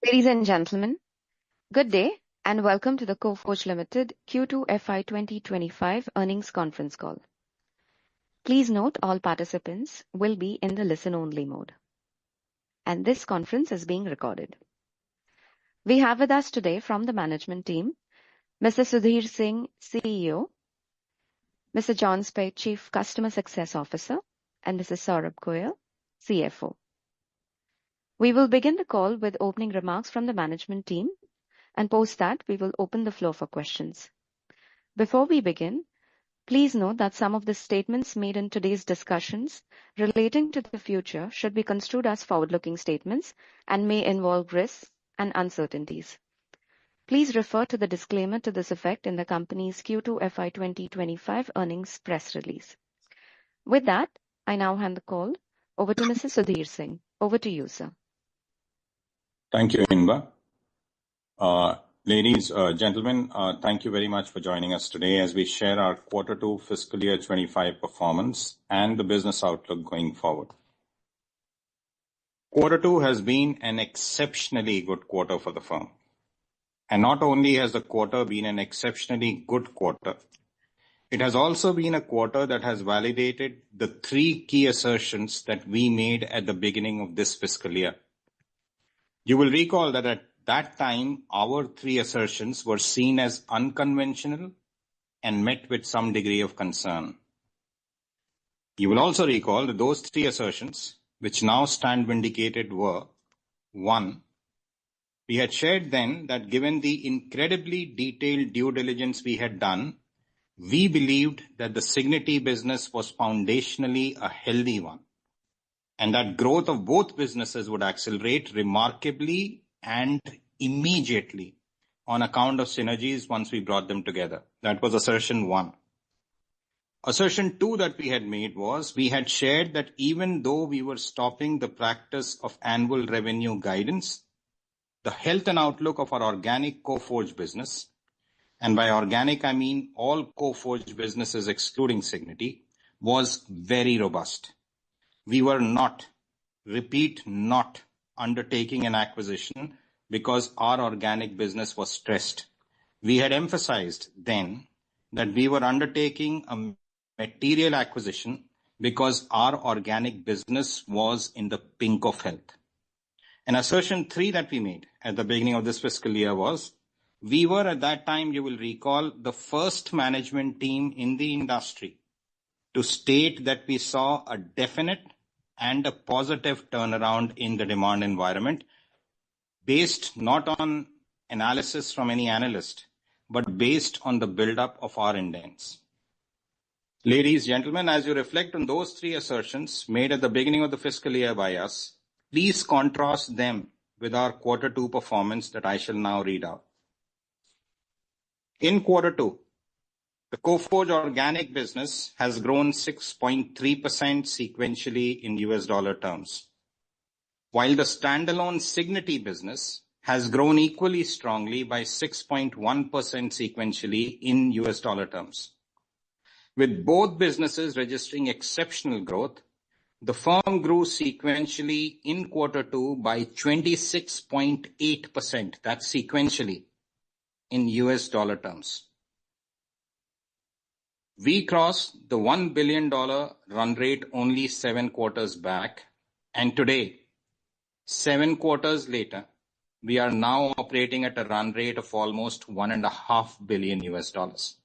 Ladies and gentlemen, good day and welcome to the Coforge Ltd Q2FY25 earnings conference call. Please note all participants will be in the listen-only mode, and this conference is being recorded. We have with us today from the management team, Mr. Sudhir Singh, CEO, Mr. John Speight, Chief Customer Success Officer, and Mr. Saurabh Goel, CFO. We will begin the call with opening remarks from the management team, and post that we will open the floor for questions. Before we begin, please note that some of the statements made in today's discussions relating to the future should be construed as forward-looking statements and may involve risks and uncertainties. Please refer to the disclaimer to this effect in the company's Q2FY2025 earnings press release. With that, I now hand the call over to Mr. Sudhir Singh. Over to you, sir. Thank you, Inba. Ladies, gentlemen, thank you very much for joining us today as we share our Q2 fiscal year 25 performance and the business outlook going forward. Q2 has been an exceptionally good quarter for the firm. And not only has the quarter been an exceptionally good quarter, it has also been a quarter that has validated the three key assertions that we made at the beginning of this fiscal year. You will recall that at that time, our three assertions were seen as unconventional and met with some degree of concern. You will also recall that those three assertions, which now stand vindicated, were: 1. We had shared then that given the incredibly detailed due diligence we had done, we believed that the Cigniti business was foundationally a healthy one, and that growth of both businesses would accelerate remarkably and immediately on account of synergies once we brought them together. That was assertion 1. Assertion 2 that we had made was we had shared that even though we were stopping the practice of annual revenue guidance, the health and outlook of our organic Coforge business, and by organic I mean all Coforge businesses excluding Cigniti, was very robust. We were not, repeat, not undertaking an acquisition because our organic business was stressed. We had emphasized then that we were undertaking a material acquisition because our organic business was in the pink of health. And assertion 3 that we made at the beginning of this fiscal year was, we were at that time, you will recall, the first management team in the industry to state that we saw a definite and a positive turnaround in the demand environment based not on analysis from any analyst, but based on the build-up of our indents. Ladies, gentlemen, as you reflect on those three assertions made at the beginning of the fiscal year by us, please contrast them with our Q2 performance that I shall now read out. In Q2, the Coforge organic business has grown 6.3% sequentially in US dollar terms, while the standalone Cigniti business has grown equally strongly by 6.1% sequentially in US dollar terms. With both businesses registering exceptional growth, the firm grew sequentially in Q2 by 26.8%, that's sequentially, in US dollar terms. We crossed the $1 billion run rate only 7 quarters back, and today, 7 quarters later, we are now operating at a run rate of almost $1.5 billion US dollars.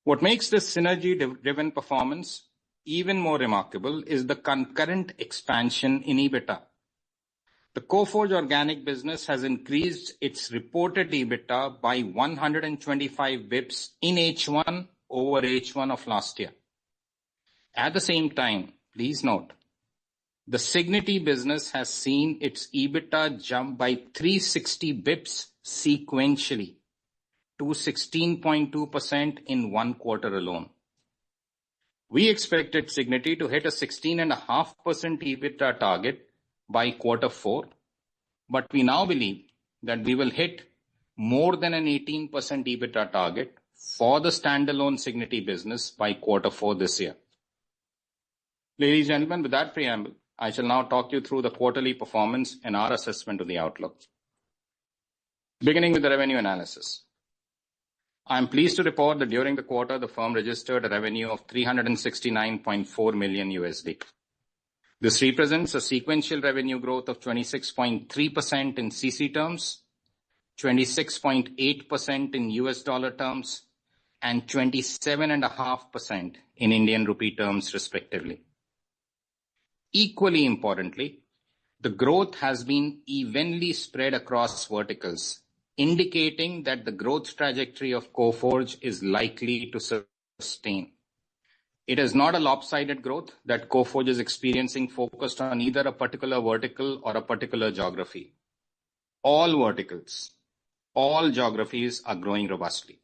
What makes this synergy-driven performance even more remarkable is the concurrent expansion in EBITDA. The Coforge organic business has increased its reported EBITDA by 125 bips in H1 over H1 of last year. At the same time, please note, the Cigniti business has seen its EBITDA jump by 360 bips sequentially to 16.2% in 1 quarter alone. We expected Cigniti to hit a 16.5% EBITDA target by Q4, but we now believe that we will hit more than an 18% EBITDA target for the standalone Cigniti business by Q4 this year. Ladies and gentlemen, with that preamble, I shall now talk you through the quarterly performance and our assessment of the outlook. Beginning with the revenue analysis. I am pleased to report that during the quarter, the firm registered a revenue of $369.4 million. This represents a sequential revenue growth of 26.3% in CC terms, 26.8% in US dollar terms, and 27.5% in Indian rupee terms, respectively. Equally importantly, the growth has been evenly spread across verticals, indicating that the growth trajectory of Coforge is likely to sustain. It is not a lopsided growth that Coforge is experiencing focused on either a particular vertical or a particular geography. All verticals, all geographies are growing robustly.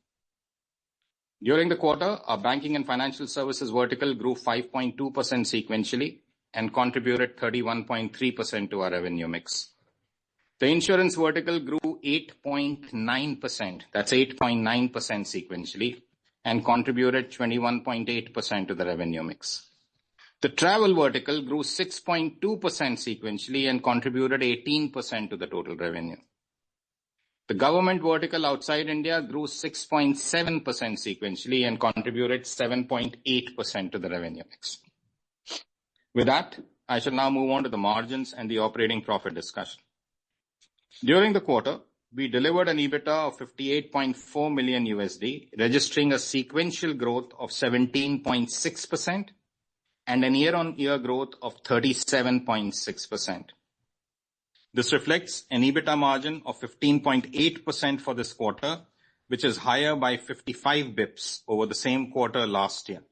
During the quarter, our banking and financial services vertical grew 5.2% sequentially and contributed 31.3% to our revenue mix. The insurance vertical grew 8.9%, that's 8.9% sequentially, and contributed 21.8% to the revenue mix. The travel vertical grew 6.2% sequentially and contributed 18% to the total revenue. The government vertical outside India grew 6.7% sequentially and contributed 7.8% to the revenue mix. With that, I shall now move on to the margins and the operating profit discussion. During the quarter, we delivered an EBITDA of $58.4 million, registering a sequential growth of 17.6% and a year-on-year growth of 37.6%. This reflects an EBITDA margin of 15.8% for this quarter, which is higher by 55 bips over the same quarter last year.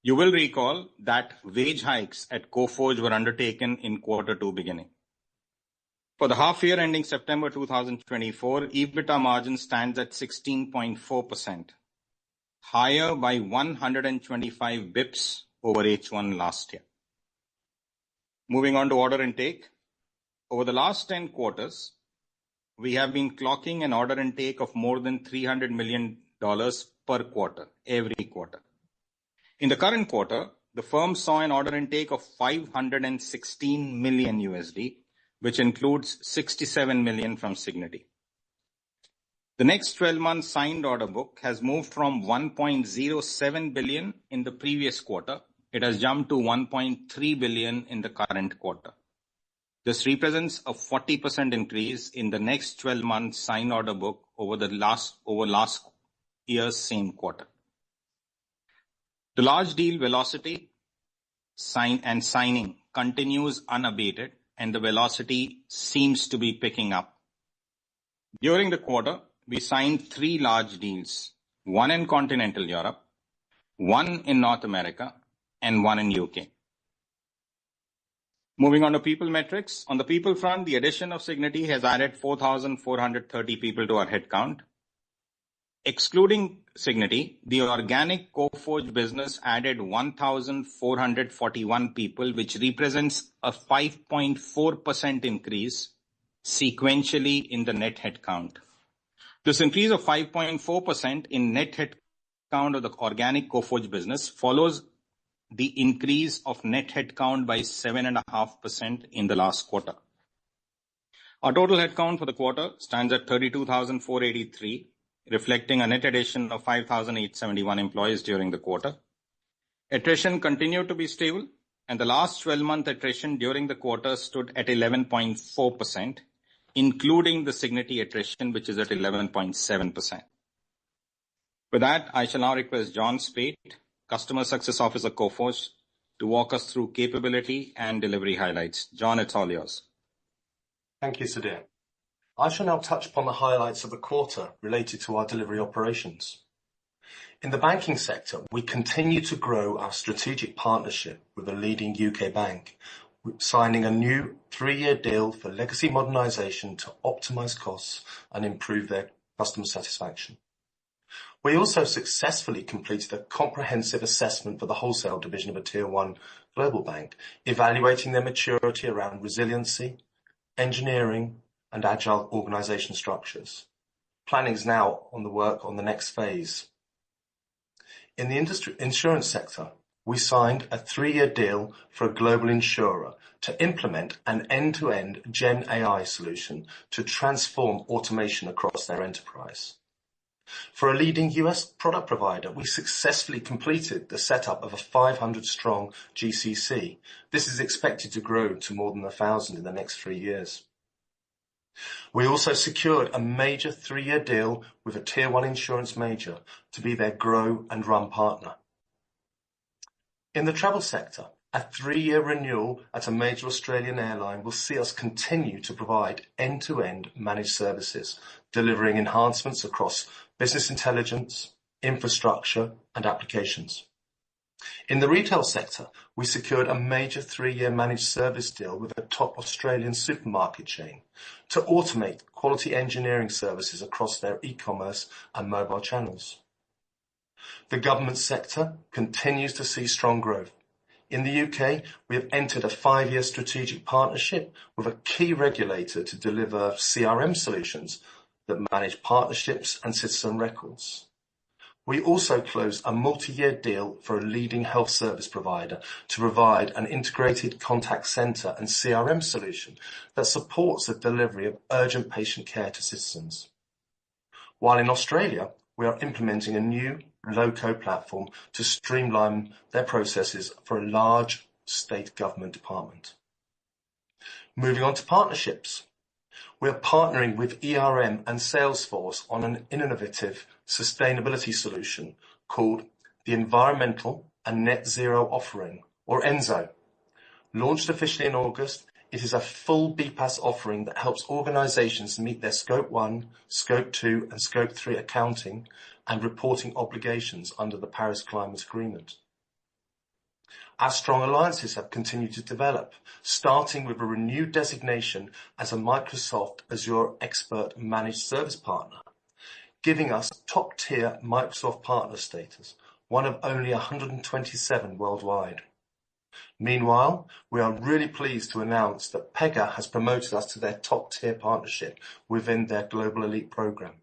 You will recall that wage hikes at Coforge were undertaken in Q2 beginning. For the half year ending September 2024, EBITDA margin stands at 16.4%, higher by 125 bips over H1 last year. Moving on to order intake. Over the last 10 quarters, we have been clocking an order intake of more than $300 million per quarter, every quarter. In the current quarter, the firm saw an order intake of $516 million, which includes $67 million from Cigniti. The next 12 months signed order book has moved from $1.07 billion in the previous quarter. It has jumped to $1.3 billion in the current quarter. This represents a 40% increase in the next 12 months signed order book over last year's same quarter. The large deal velocity signing continues unabated, and the velocity seems to be picking up. During the quarter, we signed 3 large deals, 1 in continental Europe, 1 in North America, and 1 in UK. Moving on to people metrics. On the people front, the addition of Cigniti has added 4,430 people to our headcount. Excluding Cigniti, the organic Coforge business added 1,441 people, which represents a 5.4% increase sequentially in the net headcount. This increase of 5.4% in net headcount of the organic Coforge business follows the increase of net headcount by 7.5% in the last quarter. Our total headcount for the quarter stands at 32,483, reflecting a net addition of 5,871 employees during the quarter. Attrition continued to be stable, and the last 12-month attrition during the quarter stood at 11.4%, including the Cigniti attrition, which is at 11.7%. With that, I shall now request John Speight, Customer Success Officer, Coforge, to walk us through capability and delivery highlights. John, it's all yours. Thank you, Sudhir. I shall now touch upon the highlights of the quarter related to our delivery operations. In the banking sector, we continue to grow our strategic partnership with a leading UK bank, signing a new 3-year deal for legacy modernization to optimize costs and improve their customer satisfaction. We also successfully completed a comprehensive assessment for the wholesale division of a Tier 1 global bank, evaluating their maturity around resiliency, engineering, and agile organization structures. Planning is now on the work on the next phase. In the insurance sector, we signed a 3-year deal for a global insurer to implement an end-to-end Gen AI solution to transform automation across their enterprise. For a leading US product provider, we successfully completed the setup of a 500-strong GCC. This is expected to grow to more than 1,000 in the next 3 years. We also secured a major 3-year deal with a Tier 1 insurance major to be their grow and run partner. In the travel sector, a 3-year renewal at a major Australian airline will see us continue to provide end-to-end managed services, delivering enhancements across business intelligence, infrastructure, and applications. In the retail sector, we secured a major 3-year managed service deal with a top Australian supermarket chain to automate quality engineering services across their e-commerce and mobile channels. The government sector continues to see strong growth. In the UK, we have entered a 5-year strategic partnership with a key regulator to deliver CRM solutions that manage partnerships and citizen records. We also closed a multi-year deal for a leading health service provider to provide an integrated contact centre and CRM solution that supports the delivery of urgent patient care to citizens. While in Australia, we are implementing a new low-code platform to streamline their processes for a large state government department. Moving on to partnerships. We are partnering with ERM and Salesforce on an innovative sustainability solution called the Environmental and Net Zero Offering, or ENZO. Launched officially in August, it is a full BPaaS offering that helps organizations meet their Scope 1, Scope 2, and Scope 3 accounting and reporting obligations under the Paris Climate Agreement. Our strong alliances have continued to develop, starting with a renewed designation as a Microsoft Azure Expert Managed Service Partner, giving us top-tier Microsoft partner status, one of only 127 worldwide. Meanwhile, we are really pleased to announce that Pega has promoted us to their top-tier partnership within their Global Elite program.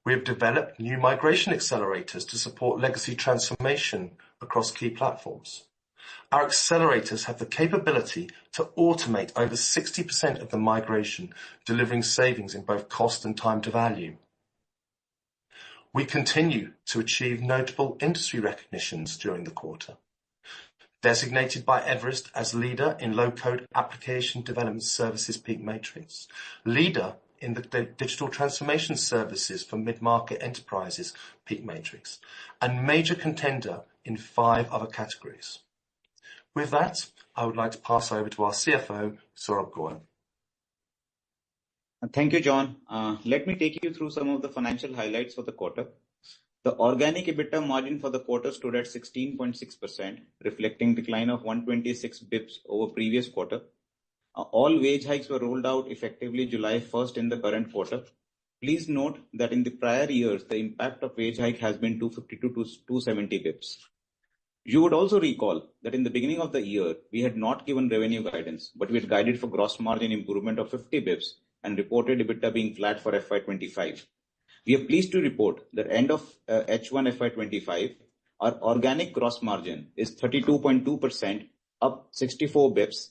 We have developed new migration accelerators to support legacy transformation across key platforms. Our accelerators have the capability to automate over 60% of the migration, delivering savings in both cost and time to value. We continue to achieve notable industry recognitions during the quarter. Designated by Everest as leader in low-code application development services PEAK Matrix, leader in the digital transformation services for mid-market enterprises PEAK Matrix, and major contender in 5 other categories. With that, I would like to pass over to our CFO, Saurabh Goel. Thank you, John. Let me take you through some of the financial highlights for the quarter. The organic EBITDA margin for the quarter stood at 16.6%, reflecting decline of 126 bps over previous quarter. All wage hikes were rolled out effectively July 1st in the current quarter. Please note that in the prior years, the impact of wage hike has been 250 to 270 bps. You would also recall that in the beginning of the year, we had not given revenue guidance, but we had guided for gross margin improvement of 50 bps and reported EBITDA being flat for FY25. We are pleased to report that end of H1 FY25, our organic gross margin is 32.2%, up 64 bps.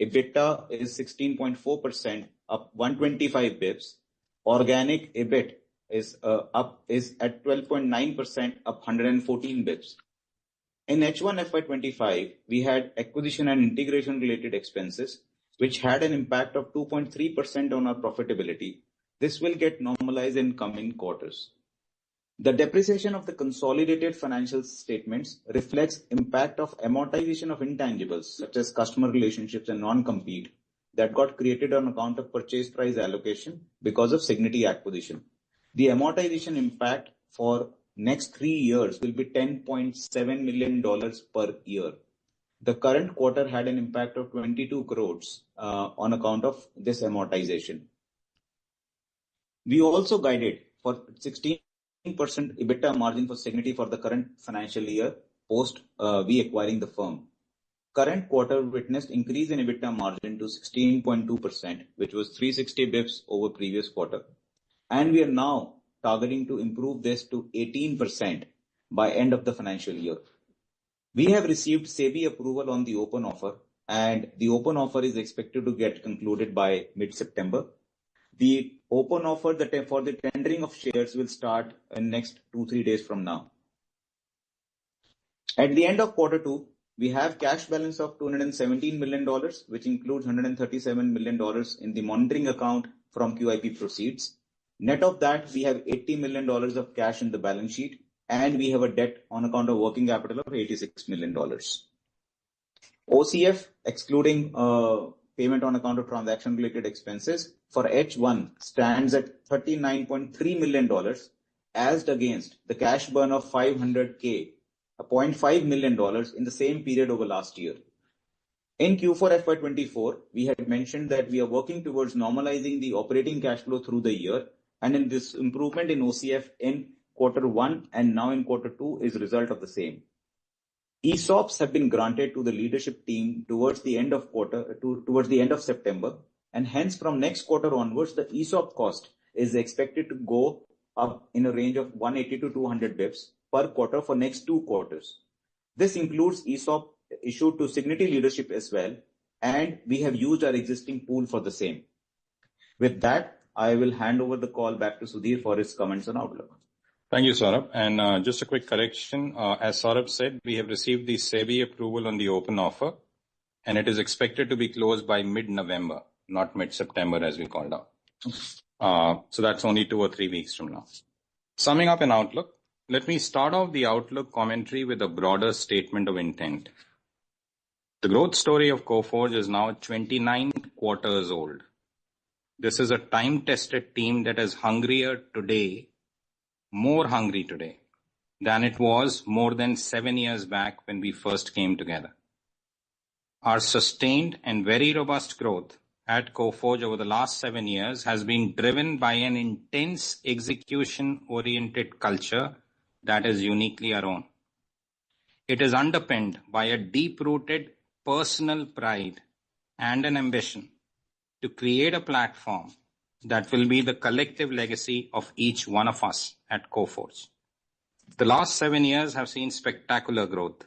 EBITDA is 16.4%, up 125 bps. Organic EBIT is at 12.9%, up 114 bps. In H1 FY25, we had acquisition and integration related expenses, which had an impact of 2.3% on our profitability. This will get normalized in coming quarters. The depreciation of the consolidated financial statements reflects impact of amortization of intangibles such as customer relationships and non-compete that got created on account of purchase price allocation because of Cigniti acquisition. The amortization impact for next 3 years will be $10.7 million per year. The current quarter had an impact of 22 crores on account of this amortization. We also guided for 16% EBITDA margin for Cigniti for the current financial year post we acquiring the firm. Current quarter witnessed increase in EBITDA margin to 16.2%, which was 360 bps over previous quarter. And we are now targeting to improve this to 18% by end of the financial year. We have received SEBI approval on the open offer, and the open offer is expected to get concluded by mid-September. The open offer for the tendering of shares will start in next 2-3 days from now. At the end of quarter 2, we have cash balance of $217 million, which includes $137 million in the monitoring account from QIP proceeds. Net of that, we have $80 million of cash in the balance sheet, and we have a debt on account of working capital of $86 million. OCF, excluding payment on account of transaction-related expenses, for H1 stands at $39.3 million, as against the cash burn of $0.5 million in the same period over last year. In Q4 FY24, we had mentioned that we are working towards normalizing the operating cash flow through the year, and in this improvement in OCF in quarter 1 and now in quarter 2 is a result of the same. ESOPs have been granted to the leadership team towards the end of September, and hence from next quarter onwards, the ESOP cost is expected to go up in a range of 180 to 200 bips per quarter for next 2 quarters. This includes ESOP issued to Cigniti leadership as well, and we have used our existing pool for the same. With that, I will hand over the call back to Sudhir for his comments on outlook. Thank you, Saurabh. And just a quick correction. As Saurabh said, we have received the SEBI approval on the open offer, and it is expected to be closed by mid-November, not mid-September as we called out. So that's only 2 or 3 weeks from now. Summing up an outlook, let me start off the outlook commentary with a broader statement of intent. The growth story of Coforge is now 29 quarters old. This is a time-tested team that is more hungry today than it was more than 7 years back when we first came together. Our sustained and very robust growth at Coforge over the last 7 years has been driven by an intense execution-oriented culture that is uniquely our own. It is underpinned by a deep-rooted personal pride and an ambition to create a platform that will be the collective legacy of each one of us at Coforge. The last 7 years have seen spectacular growth.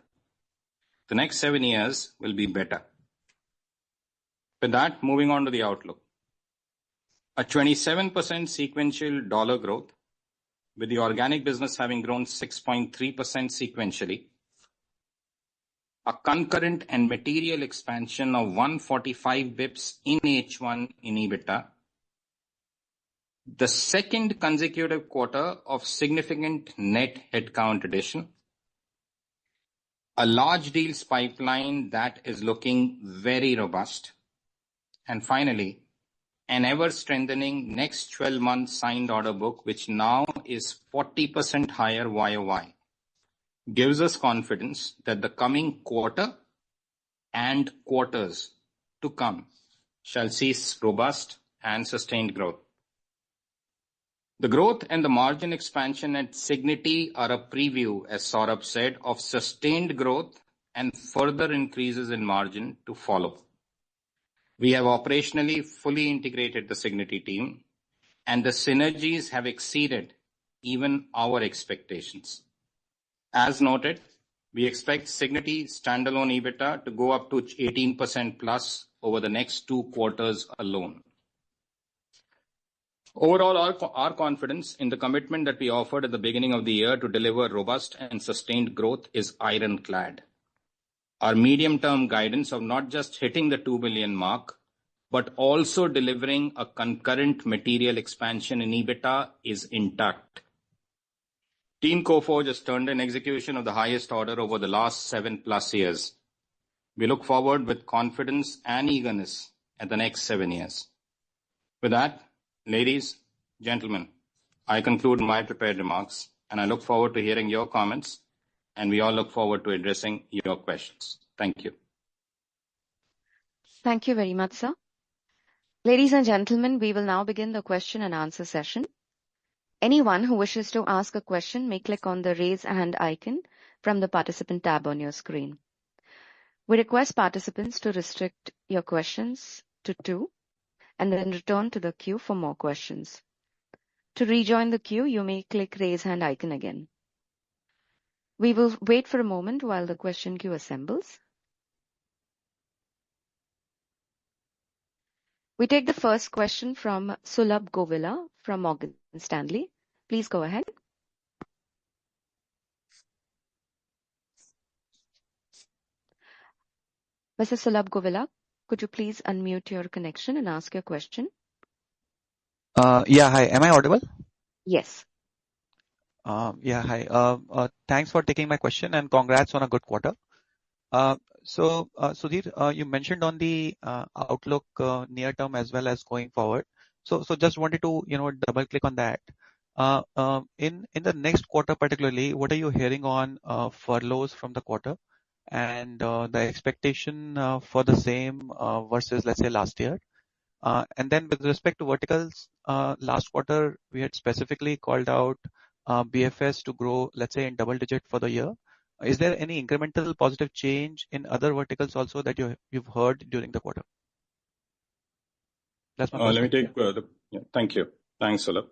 The next 7 years will be better. With that, moving on to the outlook. A 27% sequential dollar growth, with the organic business having grown 6.3% sequentially. A concurrent and material expansion of 145 bips in H1 in EBITDA. The second consecutive quarter of significant net headcount addition. A large deals pipeline that is looking very robust. And finally, an ever-strengthening next 12 months signed order book, which now is 40% higher YOY, gives us confidence that the coming quarter and quarters to come shall see robust and sustained growth. The growth and the margin expansion at Cigniti are a preview, as Saurabh said, of sustained growth and further increases in margin to follow. We have operationally fully integrated the Cigniti team, and the synergies have exceeded even our expectations. As noted, we expect Cigniti standalone EBITDA to go up to 18% plus over the next 2 quarters alone. Overall, our confidence in the commitment that we offered at the beginning of the year to deliver robust and sustained growth is ironclad. Our medium-term guidance of not just hitting the 2 billion mark, but also delivering a concurrent material expansion in EBITDA is intact. Team Coforge has turned in execution of the highest order over the last 7+ years. We look forward with confidence and eagerness at the next 7 years. With that, ladies, gentlemen, I conclude my prepared remarks, and I look forward to hearing your comments, and we all look forward to addressing your questions. Thank you. Thank you very much, sir. Ladies and gentlemen, we will now begin the question and answer session. Anyone who wishes to ask a question may click on the raise hand icon from the participant tab on your screen. We request participants to restrict your questions to 2 and then return to the queue for more questions. To rejoin the queue, you may click raise hand icon again. We will wait for a moment while the question queue assembles. We take the first question from Sulabh Govila from Morgan Stanley. Please go ahead. Mr. Sulabh Govila, could you please unmute your connection and ask your question? Yeah, hi. Am I audible? Yes. Yeah, hi. Thanks for taking my question and congrats on a good quarter. Sudhir, you mentioned on the outlook near term as well as going forward. So just wanted to, double click on that. In the next quarter particularly, what are you hearing on furloughs from the quarter and the expectation for the same versus, let's say, last year? And then with respect to verticals, last quarter, we had specifically called out BFS to grow, let's say, in double digit for the year. Is there any incremental positive change in other verticals also that you've heard during the quarter? That's my first Let me take thank you. Thanks, Sulabh.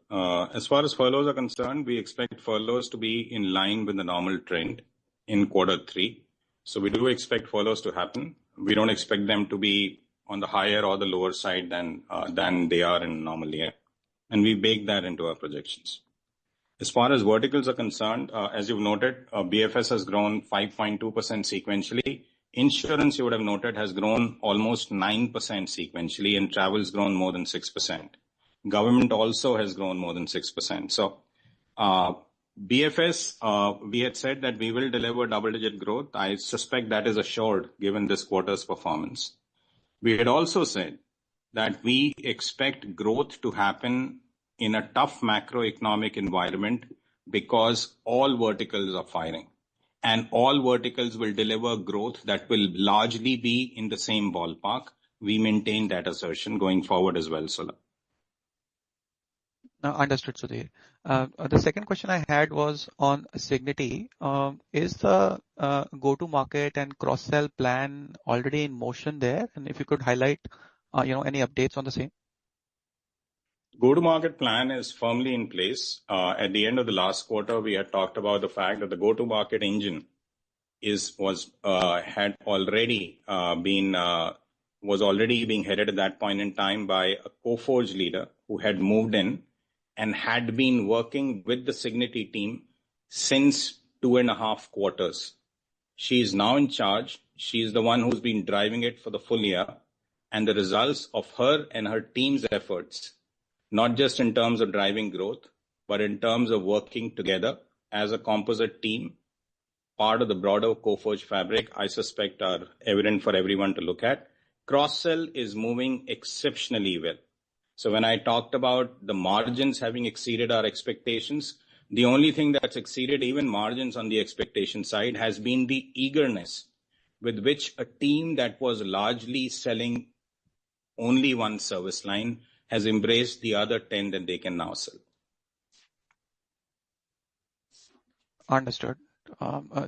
As far as furloughs are concerned, we expect furloughs to be in line with the normal trend in quarter 3. So we do expect furloughs to happen. We don't expect them to be on the higher or the lower side than they are in normal year. And we bake that into our projections. As far as verticals are concerned, as you've noted, BFS has grown 5.2% sequentially. Insurance, you would have noted, has grown almost 9% sequentially, and travel has grown more than 6%. Government also has grown more than 6%. So BFS, we had said that we will deliver double-digit growth. I suspect that is assured given this quarter's performance. We had also said that we expect growth to happen in a tough macroeconomic environment because all verticals are firing. And all verticals will deliver growth that will largely be in the same ballpark. We maintain that assertion going forward as well, Sulabh. Understood, Sudhir. The second question I had was on Cigniti. Is the go-to-market and cross-sell plan already in motion there? And if you could highlight, any updates on the same? Go-to-market plan is firmly in place. At the end of the last quarter, we had talked about the fact that the go-to-market engine was already being headed at that point in time by a Coforge leader who had moved in and had been working with the Cigniti team since 2.5 quarters. She is now in charge. She is the one who's been driving it for the full year. And the results of her and her team's efforts, not just in terms of driving growth, but in terms of working together as a composite team, part of the broader Coforge fabric, I suspect are evident for everyone to look at. Cross-sell is moving exceptionally well. So when I talked about the margins having exceeded our expectations, the only thing that's exceeded even margins on the expectation side has been the eagerness with which a team that was largely selling only one service line has embraced the other 10 that they can now sell. Understood.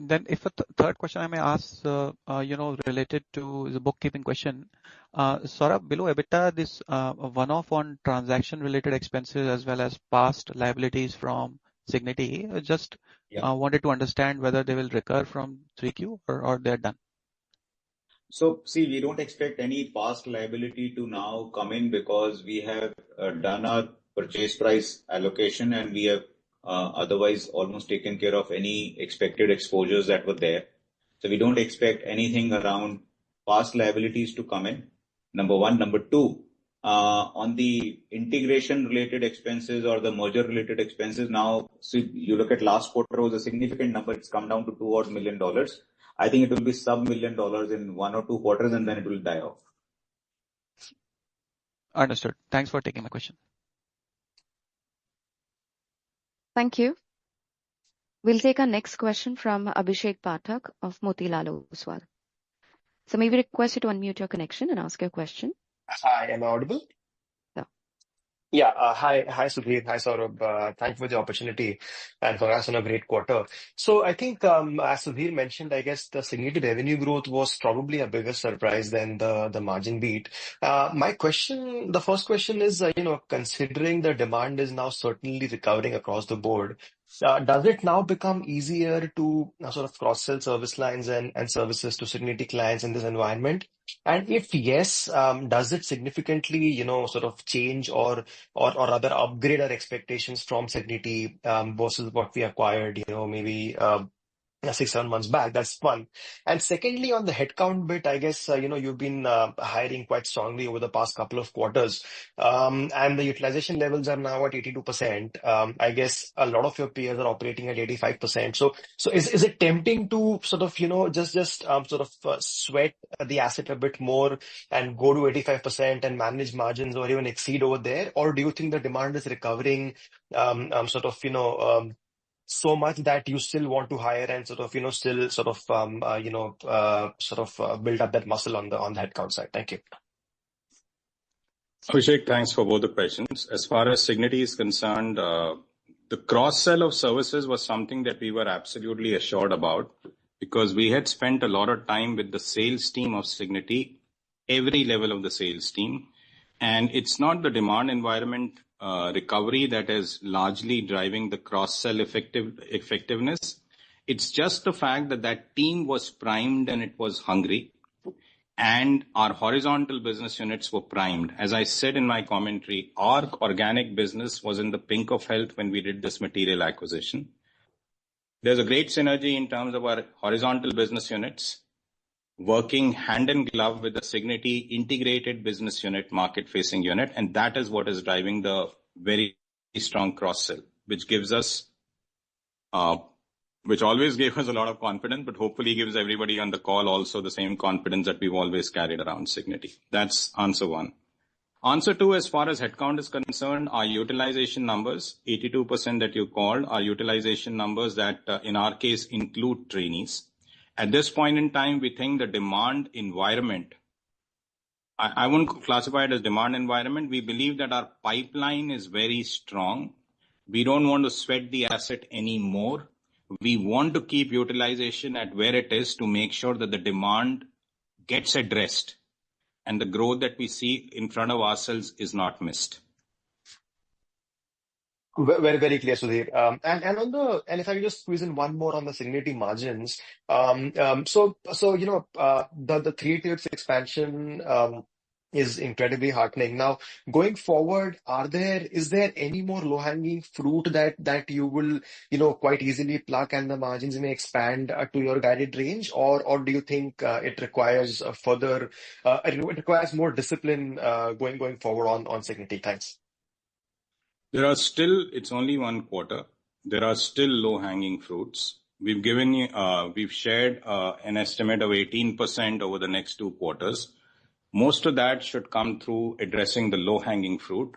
Then if a third question I may ask, related to the bookkeeping question, Saurabh, below EBITDA, this one-off on transaction-related expenses as well as past liabilities from Cigniti, wanted to understand whether they will recur from 3Q or they're done. So, see, we don't expect any past liability to now come in because we have done our purchase price allocation and we have otherwise almost taken care of any expected exposures that were there. So we don't expect anything around past liabilities to come in. Number one. Number two, on the integration related expenses or the merger related expenses, now, so you look at last quarter was a significant number. It's come down to $2 million. I think it will be sub $1 million in 1 or 2 quarters and then it will die off. Understood. Thanks for taking my question. Thank you. We'll take our next question from Abhishek Pathak of Motilal Oswal. So may we request you to unmute your connection and ask your question? Hi, am I audible? Yeah. Yeah. Hi, Sudhir. Hi, Saurabh. Thank you for the opportunity and congrats on a great quarter. So I think, as Sudhir mentioned, I guess the Cigniti revenue growth was probably a bigger surprise than the margin beat. The first question is, considering the demand is now certainly recovering across the board, Does it now become easier to sort of cross-sell service lines and services to Cigniti clients in this environment? And if yes, does it significantly, sort of change or rather upgrade our expectations from Cigniti versus what we acquired, maybe 6, 7 months back? That's one. And secondly, on the headcount bit, I guess, you've been hiring quite strongly over the past couple of quarters. And the utilization levels are now at 82%. I guess a lot of your peers are operating at 85%. So is it tempting to sort of, just sort of sweat the asset a bit more and go to 85% and manage margins or even exceed over there? Or do you think the demand is recovering, sort of, so much that you still want to hire and sort of, still sort of, build up that muscle on the headcount side? Thank you. Abhishek, thanks for both the questions. As far as Cigniti is concerned, the cross-sell of services was something that we were absolutely assured about because we had spent a lot of time with the sales team of Cigniti, every level of the sales team. And it's not the demand environment recovery that is largely driving the cross-sell effectiveness. It's just the fact that that team was primed and it was hungry. And our horizontal business units were primed. As I said in my commentary, our organic business was in the pink of health when we did this material acquisition. There's a great synergy in terms of our horizontal business units working hand in glove with the Cigniti integrated business unit, market-facing unit, and that is what is driving the very strong cross-sell, which gives us which always gave us a lot of confidence, but hopefully gives everybody on the call also the same confidence that we've always carried around Cigniti. That's answer one. Answer two, as far as headcount is concerned, our utilization numbers, 82% that you called, are utilization numbers that in our case include trainees. At this point in time, we think the demand environment, I won't classify it as demand environment. We believe that our pipeline is very strong. We don't want to sweat the asset anymore. We want to keep utilization at where it is to make sure that the demand gets addressed and the growth that we see in front of ourselves is not missed. Very, very clear, Sudhir. And if I could just squeeze in one more on the Cigniti margins. So the 3-tier expansion is incredibly heartening. Now, going forward, is there any more low-hanging fruit that you will, quite easily pluck and the margins may expand to your guided range, or do you think it requires it requires more discipline going forward on Cigniti? Thanks. It's only one quarter. There are still low-hanging fruits. We've shared an estimate of 18% over the next 2 quarters. Most of that should come through addressing the low-hanging fruit.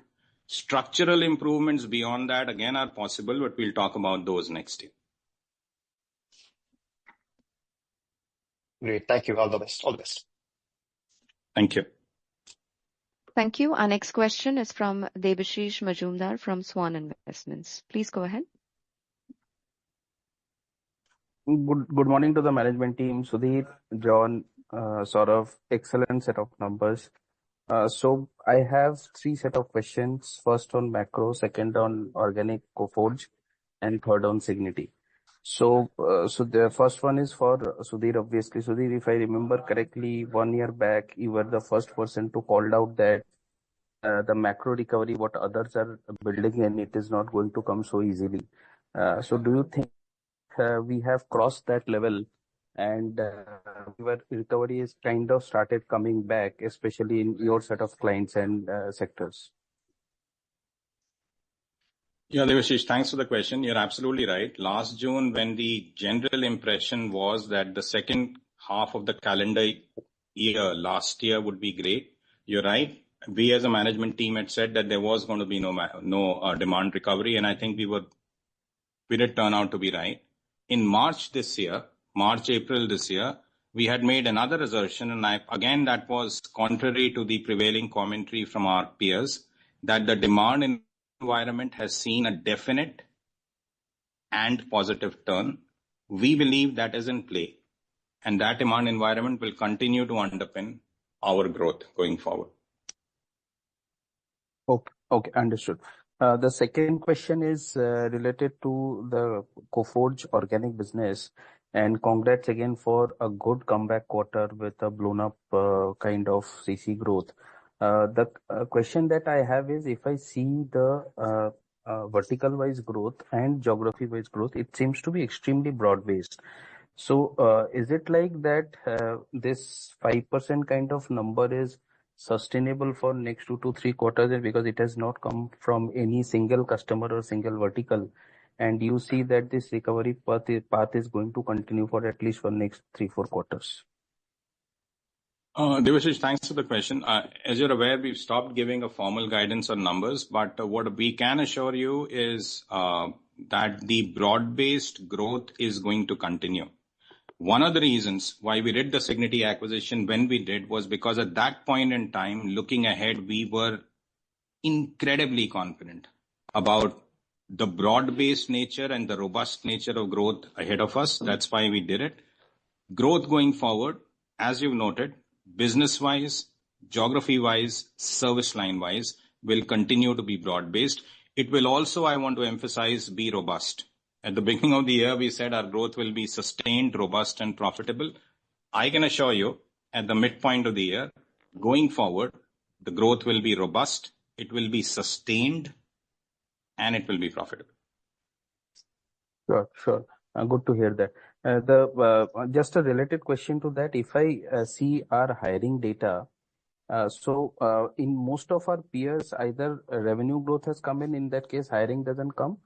Structural improvements beyond that, again, are possible, but we'll talk about those next year. Great. Thank you. All the best. All the best. Thank you. Thank you. Our next question is from Debashish Majumdar from Swan Investments. Please go ahead. Good morning to the management team, Sudhir, John, Saurabh, excellent set of numbers. So I have 3 set of questions. First on macro, second on organic Coforge, and third on Cigniti. So the first one is for Sudhir, obviously. Sudhir, if I remember correctly, 1 year back, you were the first person to call out that the macro recovery, what others are building, and it is not going to come so easily. So do you think we have crossed that level and where recovery is kind of started coming back, especially in your set of clients and sectors? Yeah, Devashish, thanks for the question. You're absolutely right. Last June, when the general impression was that the second half of the calendar year last year would be great, you're right. We as a management team had said that there was going to be no demand recovery, and I think we did turn out to be right. In March, April this year, we had made another assertion, and again, that was contrary to the prevailing commentary from our peers, that the demand environment has seen a definite and positive turn. We believe that is in play, and that demand environment will continue to underpin our growth going forward. Okay, understood. The second question is related to the Coforge organic business. And congrats again for a good comeback quarter with a blown up kind of CC growth. The question that I have is, if I see the vertical wise growth and geography wise growth, it seems to be extremely broad based. So is it like that this 5% kind of number is sustainable for next 2 to 3 quarters, and because it has not come from any single customer or single vertical, and you see that this recovery path is going to continue for at least for next 3-4 quarters? Devashish, thanks for the question. As you're aware, we've stopped giving a formal guidance on numbers, but what we can assure you is that the broad-based growth is going to continue. One of the reasons why we did the Cigniti acquisition when we did was because at that point in time, looking ahead, we were incredibly confident about the broad-based nature and the robust nature of growth ahead of us. That's why we did it. Growth going forward, as you've noted, business-wise, geography-wise, service line-wise, will continue to be broad-based. It will also, I want to emphasize, be robust. At the beginning of the year, we said our growth will be sustained, robust, and profitable. I can assure you, at the midpoint of the year, going forward, the growth will be robust, it will be sustained, and it will be profitable. Sure. Good to hear that. Just a related question to that, if I see our hiring data, so in most of our peers, either revenue growth has come in that case, hiring doesn't come,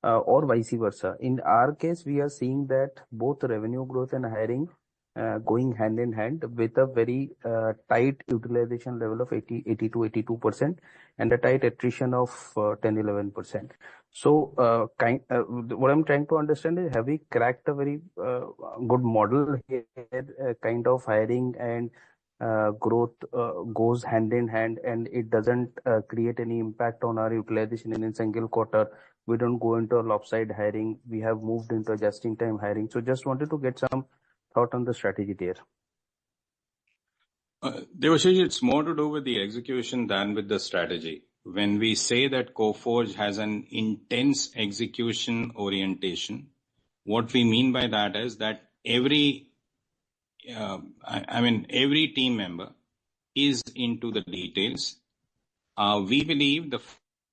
or vice versa. In our case, we are seeing that both revenue growth and hiring going hand in hand with a very tight utilization level of 82%, and a tight attrition of 10-11%. So what I'm trying to understand is, have we cracked a very good model here, kind of hiring and growth goes hand in hand, and it doesn't create any impact on our utilization in a single quarter? We don't go into a lopsided hiring. We have moved into a just-in-time hiring. So just wanted to get some thought on the strategy there. Devashish, it's more to do with the execution than with the strategy. When we say that Coforge has an intense execution orientation, what we mean by that is that every team member is into the details. We believe the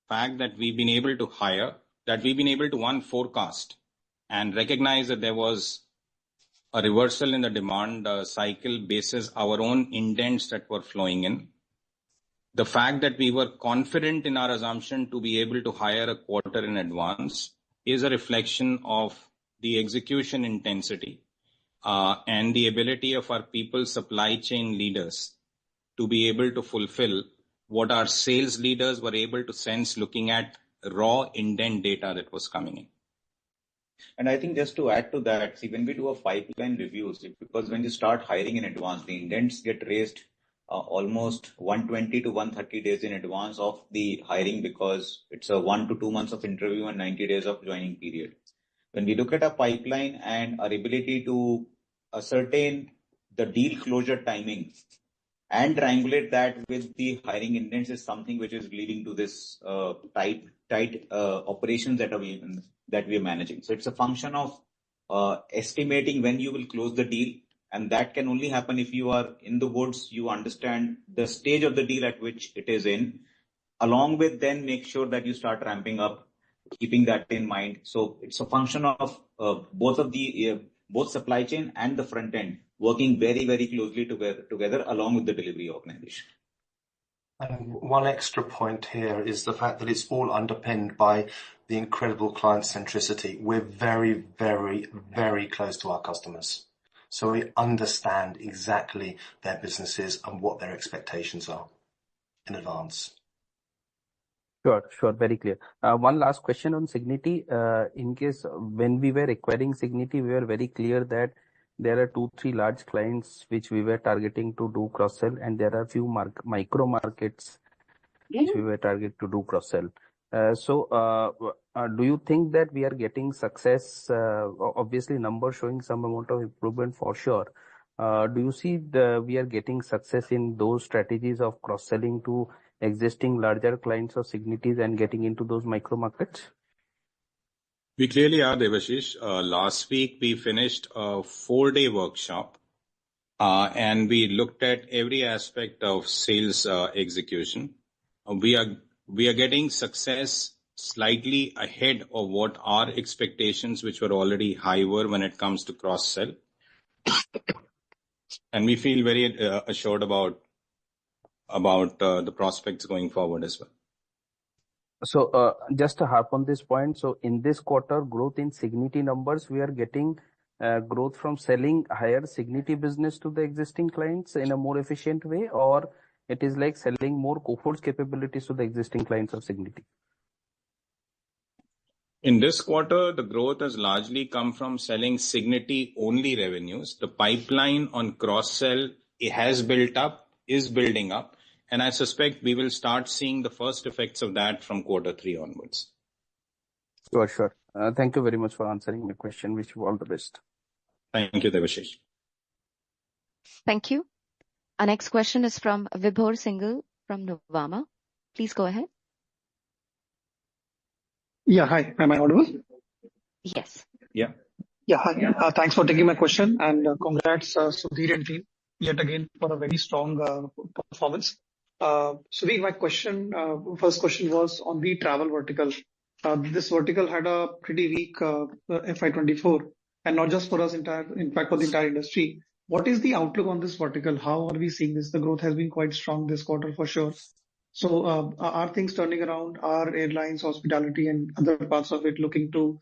fact that we've been able to hire, that we've been able to forecast and recognize that there was a reversal in the demand cycle basis our own indents that were flowing in. The fact that we were confident in our assumption to be able to hire a quarter in advance is a reflection of the execution intensity and the ability of our people supply chain leaders to be able to fulfill what our sales leaders were able to sense looking at raw indent data that was coming in. And I think just to add to that, see, when we do a pipeline reviews, because when you start hiring in advance, the indents get raised almost 120 to 130 days in advance of the hiring, because it's a 1 to 2 months of interview and 90 days of joining period. When we look at a pipeline and our ability to ascertain the deal closure timing and triangulate that with the hiring indents is something which is leading to this tight operations that we are managing. So it's a function of estimating when you will close the deal, and that can only happen if you are in the woods, you understand the stage of the deal at which it is in, along with then make sure that you start ramping up, keeping that in mind. So it's a function of both supply chain and the front end working very, very closely together along with the delivery organization. And one extra point here is the fact that it's all underpinned by the incredible client centricity. We're very, very, very close to our customers. So we understand exactly their businesses and what their expectations are in advance. Sure. Very clear. One last question on Cigniti. In case when we were acquiring Cigniti, we were very clear that there are 2-3 large clients which we were targeting to do cross-sell, and there are a few micro markets which we were targeting to do cross-sell. So do you think that we are getting success? Obviously, numbers showing some amount of improvement for sure. Do you see we are getting success in those strategies of cross-selling to existing larger clients of Signity's and getting into those micro markets? We clearly are, Devashish. Last week, we finished a 4-day workshop, and we looked at every aspect of sales execution. We are getting success slightly ahead of what our expectations, which were already high, were when it comes to cross-sell. And we feel very assured about the prospects going forward as well. So just to harp on this point, so in this quarter, growth in Signity numbers, we are getting growth from selling higher Signity business to the existing clients in a more efficient way, or it is like selling more Coforge capabilities to the existing clients of Signity? In this quarter, the growth has largely come from selling Signity-only revenues. The pipeline on cross-sell has built up, is building up, and I suspect we will start seeing the first effects of that from Q3 onwards. Sure. Thank you very much for answering my question. Wish you all the best. Thank you, Devashish. Thank you. Our next question is from Vibhor Singhal from Nuvama. Please go ahead. Yeah, hi. Am I audible? Yes. Yeah. Yeah, hi. Thanks for taking my question, and congrats, Sudhir and team, yet again for a very strong performance. Sudhir, my first question was on the travel vertical. This vertical had a pretty weak FY24, and not just for us, in fact, for the entire industry. What is the outlook on this vertical? How are we seeing this? The growth has been quite strong this quarter for sure. So are things turning around? Are airlines, hospitality, and other parts of it looking to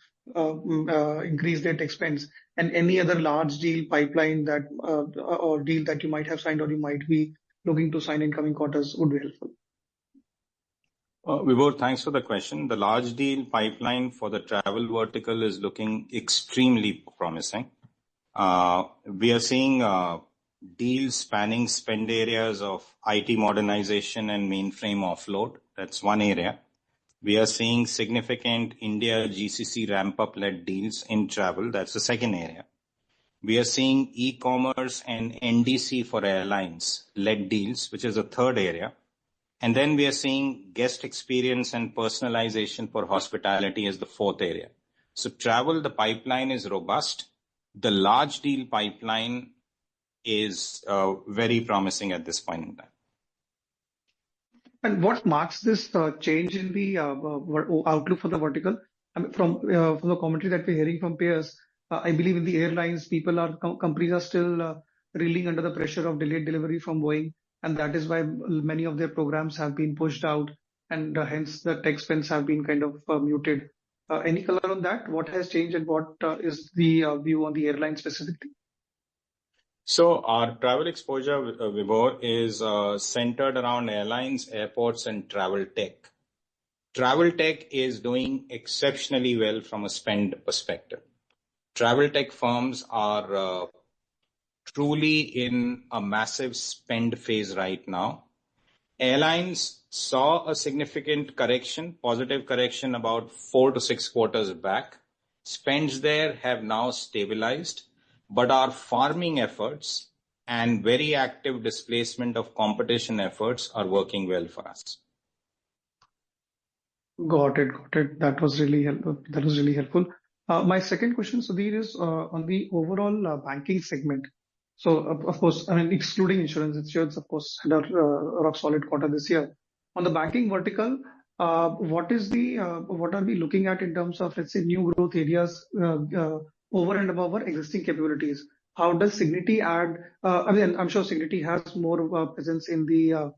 increase their tech spends? And any other large deal pipeline that or deal that you might have signed or you might be looking to sign in coming quarters would be helpful. Vibhor, thanks for the question. The large deal pipeline for the travel vertical is looking extremely promising. We are seeing deals spanning spend areas of IT modernization and mainframe offload. That's one area. We are seeing significant India GCC ramp-up led deals in travel. That's the second area. We are seeing e-commerce and NDC for airlines led deals, which is a third area. And then we are seeing guest experience and personalization for hospitality as the fourth area. So travel, the pipeline is robust. The large deal pipeline is very promising at this point in time. And what marks this change in the outlook for the vertical? I mean, from the commentary that we're hearing from peers, I believe in the airlines, companies are still reeling under the pressure of delayed delivery from Boeing, and that is why many of their programs have been pushed out, and hence the tech spends have been kind of muted. Any color on that? What has changed, and what is the view on the airline specifically? So our travel exposure, Vibhor, is centered around airlines, airports, and travel tech. Travel tech is doing exceptionally well from a spend perspective. Travel tech firms are truly in a massive spend phase right now. Airlines saw a significant correction, positive correction about 4 to 6 quarters back. Spends there have now stabilized, but our farming efforts and very active displacement of competition efforts are working well for us. Got it. That was really helpful. My second question, Sudhir, is on the overall banking segment. So, of course, I mean, excluding insurance, of course, had a rock solid quarter this year. On the banking vertical, what are we looking at in terms of, let's say, new growth areas over and above our existing capabilities? How does Signity add? I mean, I'm sure Signity has more presence in the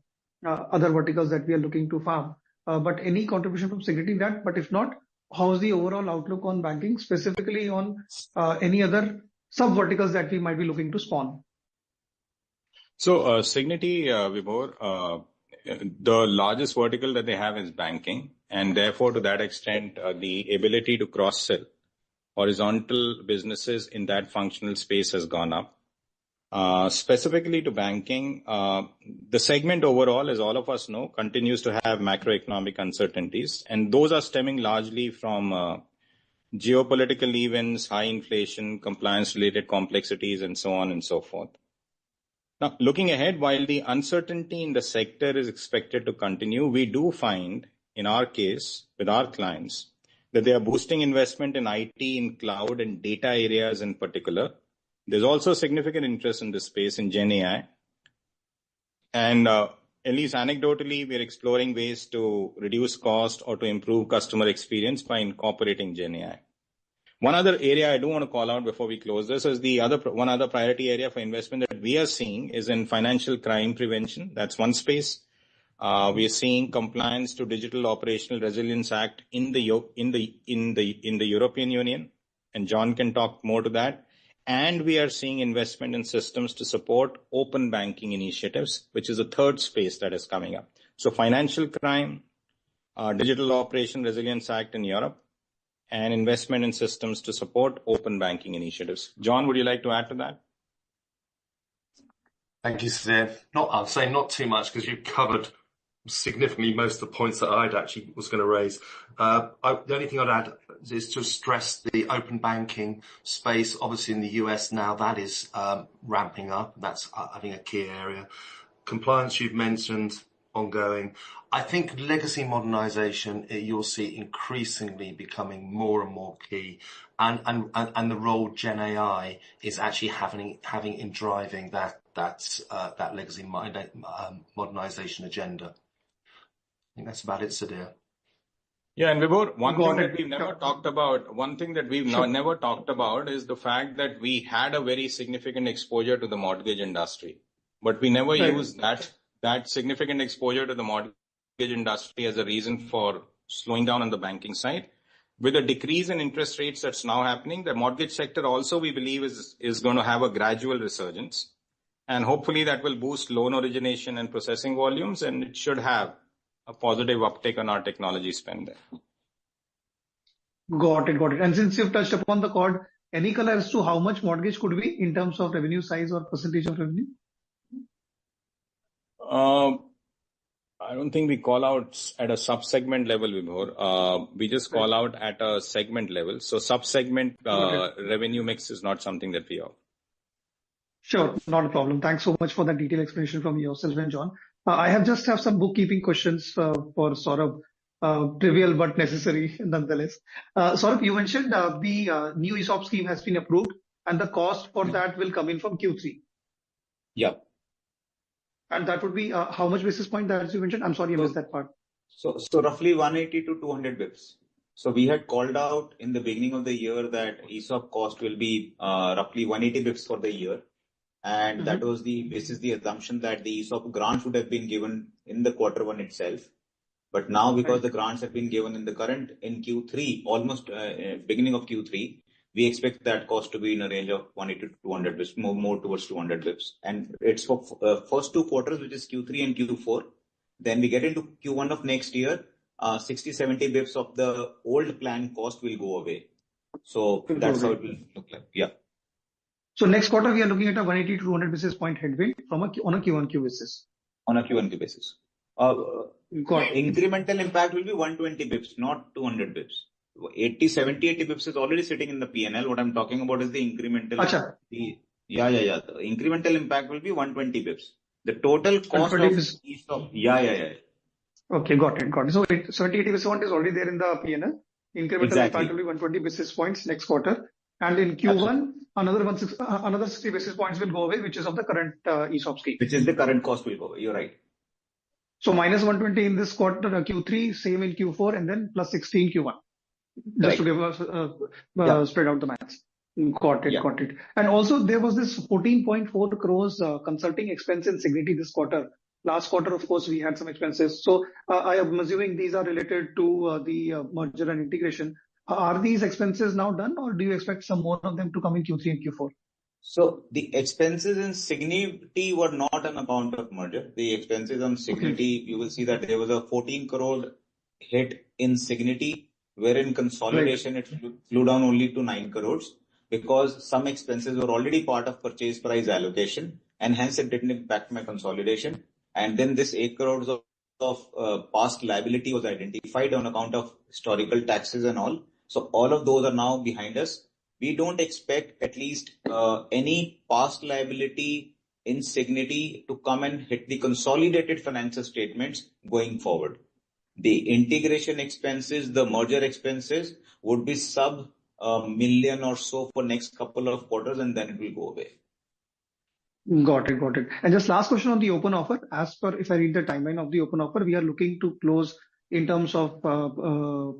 other verticals that we are looking to farm. But any contribution from Signity in that? But if not, how's the overall outlook on banking, specifically on any other sub-verticals that we might be looking to spawn? So Signity, Vibhor, the largest vertical that they have is banking. And therefore, to that extent, the ability to cross-sell horizontal businesses in that functional space has gone up. Specifically to banking, the segment overall, as all of us know, continues to have macroeconomic uncertainties. And those are stemming largely from geopolitical events, high inflation, compliance-related complexities, and so on and so forth. Now, looking ahead, while the uncertainty in the sector is expected to continue, we do find, in our case, with our clients, that they are boosting investment in IT, in cloud, and data areas in particular. There's also significant interest in this space in Gen AI. And at least anecdotally, we're exploring ways to reduce cost or to improve customer experience by incorporating Gen AI. One other area I do want to call out before we close this is one other priority area for investment that we are seeing is in financial crime prevention. That's one space. We are seeing compliance to Digital Operational Resilience Act in the European Union, and John can talk more to that. And we are seeing investment in systems to support open banking initiatives, which is a third space that is coming up. So financial crime, Digital Operation Resilience Act in Europe, and investment in systems to support open banking initiatives. John, would you like to add to that? Thank you, Sudhir. I'll say not too much because you've covered significantly most of the points that I'd actually was going to raise. The only thing I'd add is to stress the open banking space. Obviously in the US now that is ramping up. That's, I think, a key area. Compliance you've mentioned, ongoing. I think legacy modernization, you'll see increasingly becoming more and more key, and the role Gen AI is actually having in driving that legacy modernization agenda. I think that's about it, Sudhir. Yeah, and Vibhor, one thing that we've never talked about is the fact that we had a very significant exposure to the mortgage industry, but we never used that significant exposure to the mortgage industry as a reason for slowing down on the banking side. With a decrease in interest rates that's now happening, the mortgage sector also, we believe, is going to have a gradual resurgence. And hopefully that will boost loan origination and processing volumes, and it should have a positive uptake on our technology spend there. Got it. And since you've touched upon the chord, any color as to how much mortgage could be in terms of revenue size or percentage of revenue? I don't think we call out at a sub-segment level, Vibhor. We just call out at a segment level. So sub-segment revenue mix is not something that we have. Sure, not a problem. Thanks so much for that detailed explanation from yourself and John. I have some bookkeeping questions for Saurabh, trivial but necessary nonetheless. Saurabh, you mentioned the new ESOP scheme has been approved and the cost for that will come in from Q3. Yeah. And that would be how much basis point that you mentioned? I'm sorry, I missed that part. So roughly 180 to 200 bips. So we had called out in the beginning of the year that ESOP cost will be roughly 180 bips for the year. And that was the assumption that the ESOP grants would have been given in the Q1 itself. But now because the grants have been given in Q3, almost beginning of Q3, we expect that cost to be in a range of 180 to 200 bips, more towards 200 bips. And it's for first 2 quarters, which is Q3 and Q4. Then we get into Q1 of next year, 60, 70 bips of the old plan cost will go away. So that's how it will look like. Yeah. So next quarter, we are looking at a 180 to 200 basis point headwind on a Q1Q basis. On a Q1Q basis. Incremental impact will be 120 bips, not 200 bips. 80 bips is already sitting in the P&L. What I'm talking about is the incremental. Achha. The incremental impact will be 120 bips. The total cost of ESOP. Okay, got it. So 70, 80 basis point is already there in the P&L. Incremental impact will be 120 basis points next quarter. And in Q1, another 60 basis points will go away, which is of the current ESOP scheme. Which is the current cost will go away. You're right. So minus 120 in this quarter, Q3, same in Q4, and then plus 60 in Q1. Just to give us spread out the maths. Got it. And also there was this 14.4 crores consulting expense in Cigniti this quarter. Last quarter, of course, we had some expenses. So I am assuming these are related to the merger and integration. Are these expenses now done, or do you expect some more of them to come in Q3 and Q4? So the expenses in Cigniti were not on account of merger. The expenses on Cigniti, you will see that there was a 14 crore hit in Cigniti, wherein consolidation it flew down only to 9 crores because some expenses were already part of purchase price allocation, and hence it didn't impact my consolidation. And then this 8 crores of past liability was identified on account of historical taxes and all. So all of those are now behind us. We don't expect at least any past liability in Cignity to come and hit the consolidated financial statements going forward. The integration expenses, the merger expenses would be sub $1 million or so for next couple of quarters, and then it will go away. Got it. Got it. And just last question on the open offer. As per, if I read the timeline of the open offer, we are looking to close in terms of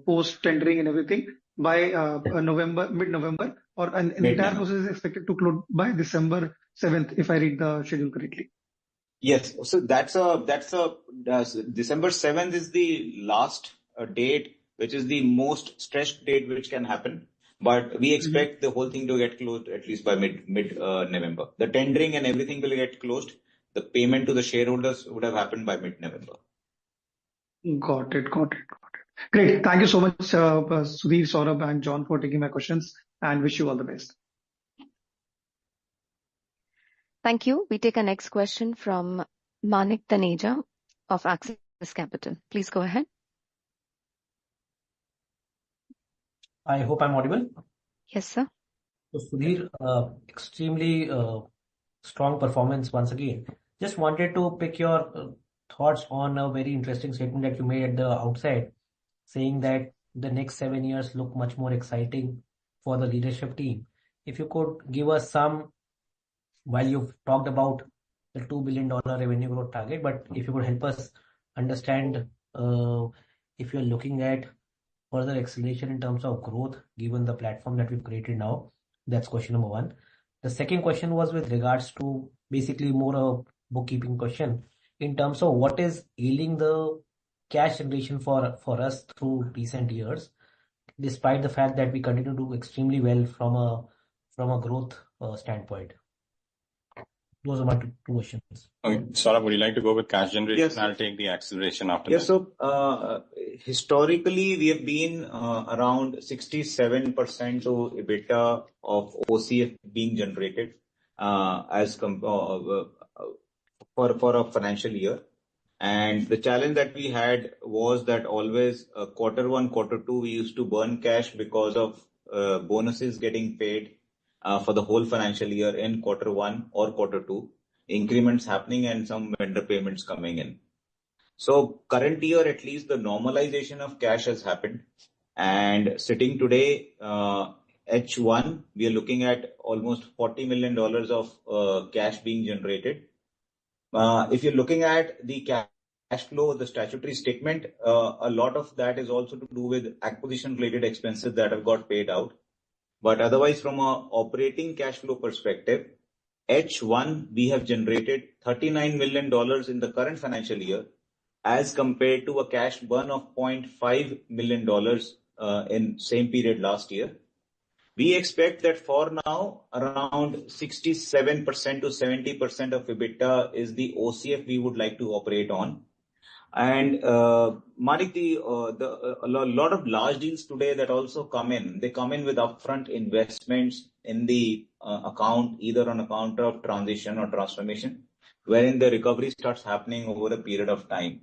post tendering and everything by November, mid-November, or an entire process is expected to close by December 7th, if I read the schedule correctly. Yes. So that's December 7th is the last date, which is the most stretched date which can happen. But we expect the whole thing to get closed at least by mid November. The tendering and everything will get closed. The payment to the shareholders would have happened by mid-November. Got it. Got it. Got it. Great. Thank you so much, Sudhir, Saurabh, and John, for taking my questions, and wish you all the best. Thank you. We take a next question from Manik Taneja of Axis Capital. Please go ahead. I hope I'm audible. Yes, sir. So, Sudhir, extremely strong performance once again. Just wanted to pick your thoughts on a very interesting statement that you made at the outset, saying that the next 7 years look much more exciting for the leadership team. If you could give us some, while you've talked about the $2 billion revenue growth target, but if you could help us understand if you're looking at further acceleration in terms of growth, given the platform that we've created now. That's question number one. The second question was with regards to basically more a bookkeeping question in terms of what is ailing the cash generation for us through recent years, despite the fact that we continue to do extremely well from a growth standpoint. Those are my two questions. Okay. Saurabh, would you like to go with cash generation? Yes. I'll take the acceleration after Yes. that. So historically, we have been around 67% to EBITDA of OCF being generated for a financial year. And the challenge that we had was that always quarter one, quarter two, we used to burn cash because of bonuses getting paid for the whole financial year in quarter one or quarter two, increments happening and some vendor payments coming in. So current year, at least the normalization of cash has happened. And sitting today, H1, we are looking at almost $40 million of cash being generated. If you're looking at the cash flow, the statutory statement, a lot of that is also to do with acquisition-related expenses that have got paid out. But otherwise, from an operating cash flow perspective, H1, we have generated $39 million in the current financial year as compared to a cash burn of $0.5 million in same period last year. We expect that for now, around 67% to 70% of EBITDA is the OCF we would like to operate on. And Manik, a lot of large deals today that also come in, they come in with upfront investments in the account, either on account of transition or transformation, wherein the recovery starts happening over a period of time.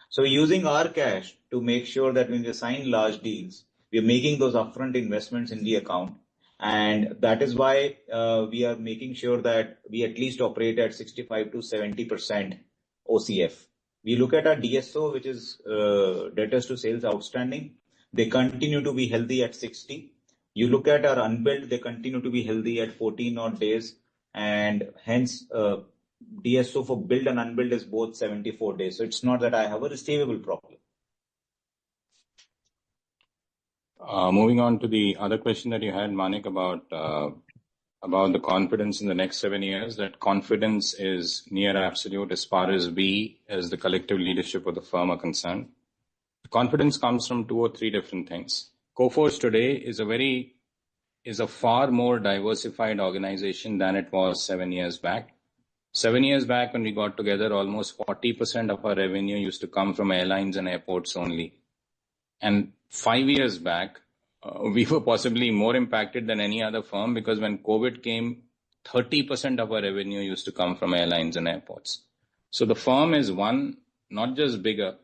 So using our cash to make sure that when we sign large deals, we are making those upfront investments in the account. And that is why we are making sure that we at least operate at 65 to 70% OCF. We look at our DSO, which is debtors to sales outstanding. They continue to be healthy at 60. You look at our unbilled, they continue to be healthy at 14 odd days. And hence, DSO for billed and unbilled is both 74 days. So it's not that I have a receivable problem. Moving on to the other question that you had, Manik, about the confidence in the next 7 years. That confidence is near absolute as far as we, as the collective leadership of the firm, are concerned. The confidence comes from 2 or 3 different things. Coforge today is a far more diversified organization than it was 7 years back. 7 years back, when we got together, almost 40% of our revenue used to come from airlines and airports only. And 5 years back, we were possibly more impacted than any other firm because when COVID came, 30% of our revenue used to come from airlines and airports. So the firm is one, not just bigger,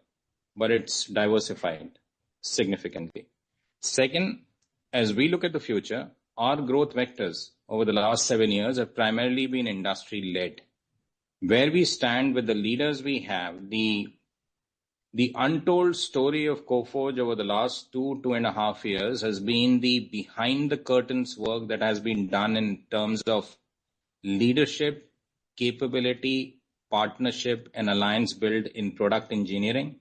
but it's diversified significantly. Second, as we look at the future, our growth vectors over the last 7 years have primarily been industry-led. where we stand with the leaders we have, the untold story of Coforge over the last 2.5 years has been the behind the curtains work that has been done in terms of leadership, capability, partnership, and alliance build in product engineering,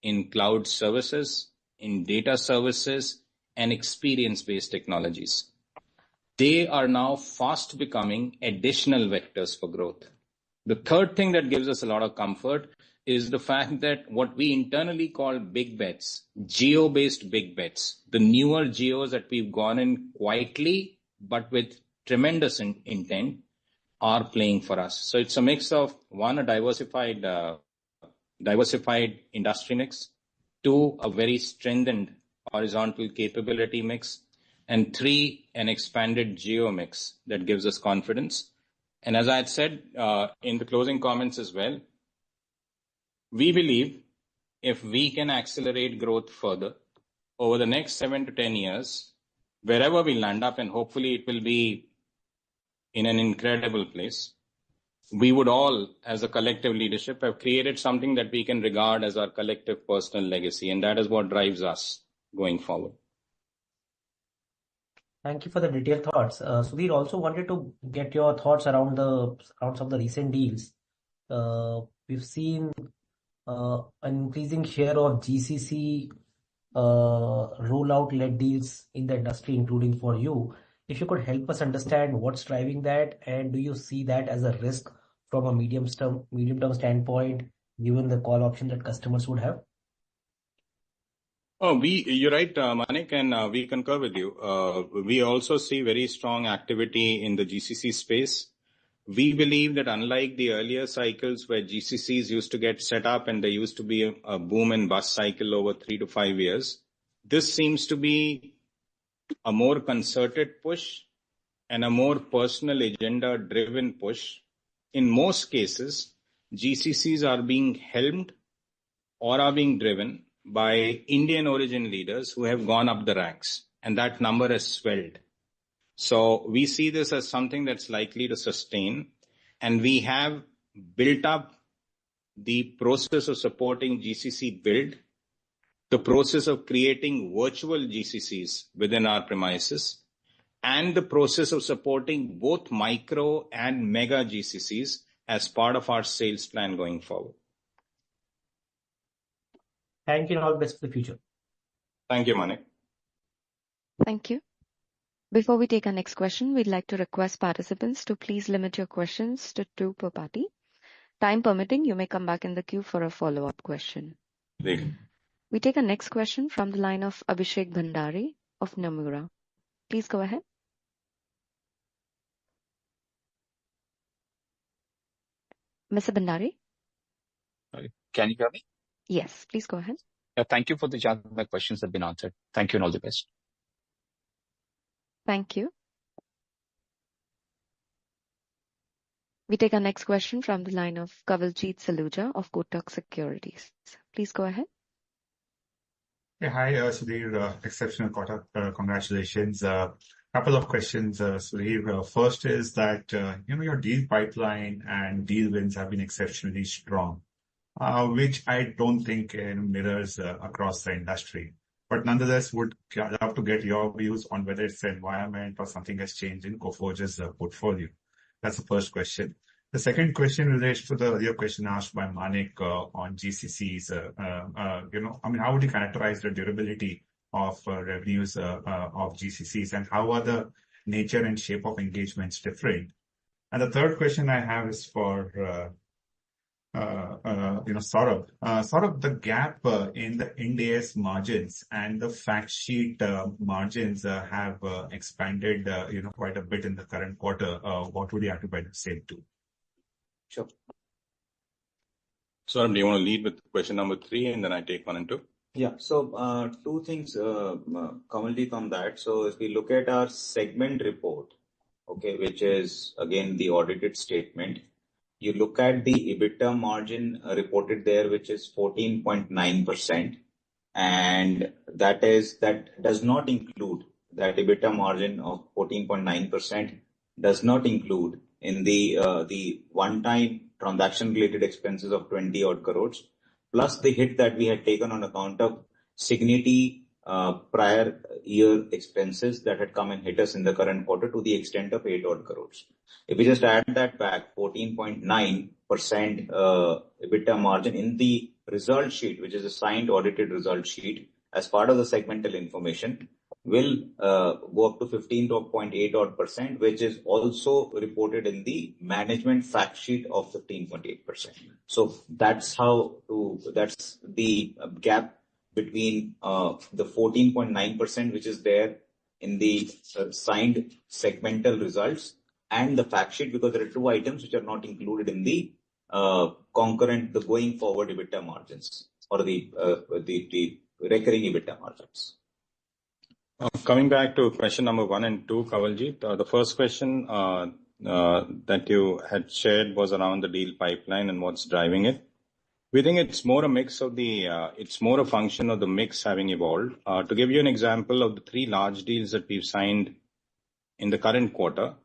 in cloud services, in data services, and experience-based technologies. They are now fast becoming additional vectors for growth. The third thing that gives us a lot of comfort is the fact that what we internally call big bets, geo-based big bets, the newer geos that we've gone in quietly but with tremendous intent, are playing for us. So it's a mix of one, a diversified industry mix, two, a very strengthened horizontal capability mix, and three, an expanded geo mix that gives us confidence. And as I had said in the closing comments as well, we believe if we can accelerate growth further over the next 7 to 10 years, wherever we land up, and hopefully it will be in an incredible place, we would all, as a collective leadership, have created something that we can regard as our collective personal legacy, and that is what drives us going forward. Thank you for the detailed thoughts. Sudhir, also wanted to get your thoughts around some of the recent deals. We've seen an increasing share of GCC rollout-led deals in the industry, including for you. If you could help us understand what's driving that, and do you see that as a risk from a medium-term standpoint, given the call option that customers would have? You're right, Manik, and we concur with you. We also see very strong activity in the GCC space. We believe that unlike the earlier cycles where GCCs used to get set up and there used to be a boom and bust cycle over 3 to 5 years, this seems to be a more concerted push and a more personal agenda-driven push. In most cases, GCCs are being helmed or are being driven by Indian origin leaders who have gone up the ranks, and that number has swelled. So we see this as something that's likely to sustain, and we have built up the process of supporting GCC build, the process of creating virtual GCCs within our premises, and the process of supporting both micro and mega GCCs as part of our sales plan going forward. Thank you, and all the best for the future. Thank you, Manik. Thank you. Before we take our next question, we'd like to request participants to please limit your questions to 2 per party. Time permitting, you may come back in the queue for a follow-up question. We take our next question from the line of Abhishek Bhandari of Nomura. Please go ahead. Mr. Bhandari? Sorry. Can you hear me? Yes, please go ahead. Thank you for the chance. My questions have been answered. Thank you and all the best. Thank you. We take our next question from the line of Kawaljeet Saluja of Kotak Securities. Please go ahead. Yeah, hi, Sudhir. Exceptional quarter. Congratulations. Couple of questions, Sudhir. First is that, your deal pipeline and deal wins have been exceptionally strong, which I don't think mirrors across the industry. But nonetheless, would love to get your views on whether it's the environment or something has changed in Coforge's portfolio. That's the first question. The second question relates to the earlier question asked by Manik on GCCs. How would you characterize the durability of revenues of GCCs, and how are the nature and shape of engagements different? And the third question I have is for Saurabh. Saurabh, the gap in the Ind AS margins and the fact sheet margins have expanded, quite a bit in the current quarter. What would you attribute the same to? Sure. Saurabh, do you want to lead with question number 3, and then I take 1 and 2? Yeah. So, 2 things, Kamaljeet, on that. So if we look at our segment report, okay, which is again the audited statement, you look at the EBITDA margin reported there, which is 14.9%, and that does not include that EBITDA margin of 14.9% does not include in the one-time transaction-related expenses of 20 odd crores, plus the hit that we had taken on account of Cigniti prior year expenses that had come and hit us in the current quarter to the extent of 8 odd crores. If we just add that back, 14.9% EBITDA margin in the result sheet, which is a signed audited result sheet as part of the segmental information, will go up to 15.8 odd percent, which is also reported in the management fact sheet of 15.8%. So that's the gap between the 14.9%, which is there in the signed segmental results, and the fact sheet, because there are two items which are not included in the the going forward EBITDA margins or the recurring EBITDA margins. Coming back to question number 1 and 2, Kawaljeet, the first question that you had shared was around the deal pipeline and what's driving it. We think it's more a mix of it's more a function of the mix having evolved. To give you an example of the 3 large deals that we've signed in the current quarter,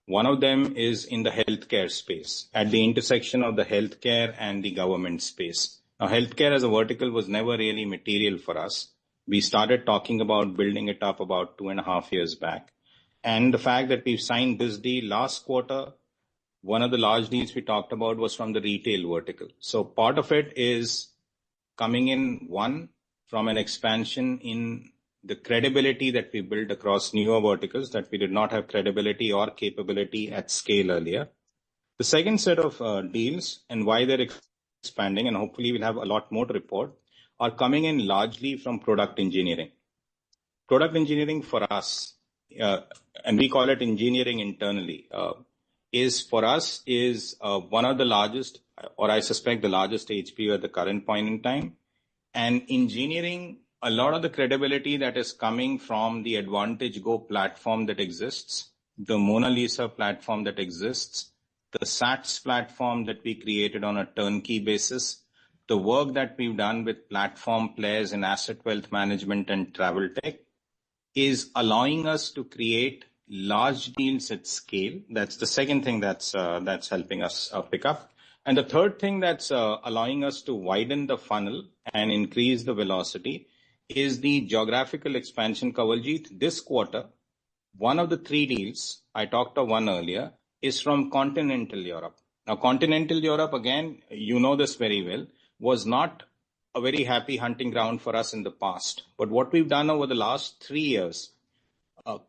one of them is in the healthcare space, at the intersection of the healthcare and the government space. Now, healthcare as a vertical was never really material for us. We started talking about building it up about 2.5 years back. And the fact that we've signed this deal last quarter, one of the large deals we talked about was from the retail vertical. So part of it is coming in, one, from an expansion in the credibility that we built across newer verticals that we did not have credibility or capability at scale earlier. The second set of deals and why they're expanding, and hopefully we'll have a lot more to report, are coming in largely from product engineering. Product engineering for us, and we call it engineering internally, is for us one of the largest, or I suspect the largest HPU at the current point in time. And engineering, a lot of the credibility that is coming from the Advantage Go platform that exists, the Mona Lisa platform that exists, the SATS platform that we created on a turnkey basis, the work that we've done with platform players in asset wealth management and travel tech, is allowing us to create large deals at scale. That's the second thing that's helping us pick up. And the third thing that's allowing us to widen the funnel and increase the velocity is the geographical expansion, Kawaljeet. This quarter, one of the 3 deals, I talked of one earlier, is from continental Europe. Now, continental Europe, again, you know this very well, was not a very happy hunting ground for us in the past. But what we've done over the last 3 years,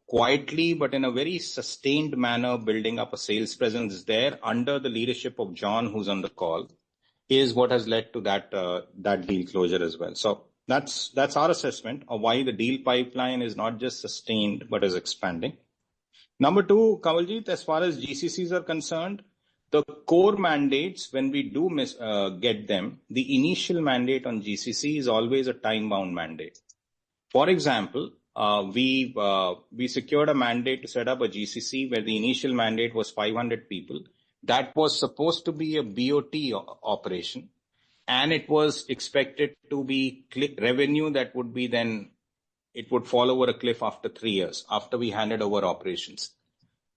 quietly but in a very sustained manner, building up a sales presence there under the leadership of John, who's on the call, is what has led to that deal closure as well. So that's our assessment of why the deal pipeline is not just sustained but is expanding. Number 2, Kawaljeet, as far as GCCs are concerned, the core mandates, when we do get them, the initial mandate on GCC is always a time-bound mandate. For example, we secured a mandate to set up a GCC where the initial mandate was 500 people. That was supposed to be a BOT operation, and it was expected to be revenue that would be then, it would fall over a cliff after 3 years, after we handed over operations.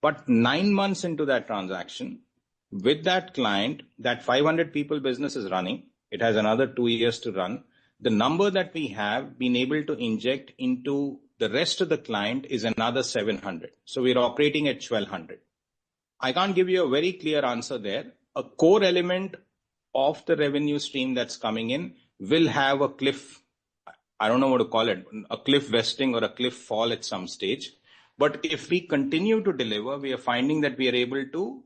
But 9 months into that transaction, with that client, that 500 people business is running. It has another 2 years to run. The number that we have been able to inject into the rest of the client is another 700. So we're operating at 1200. I can't give you a very clear answer there. A core element of the revenue stream that's coming in will have a cliff, I don't know what to call it, a cliff vesting or a cliff fall at some stage. But if we continue to deliver, we are finding that we are able to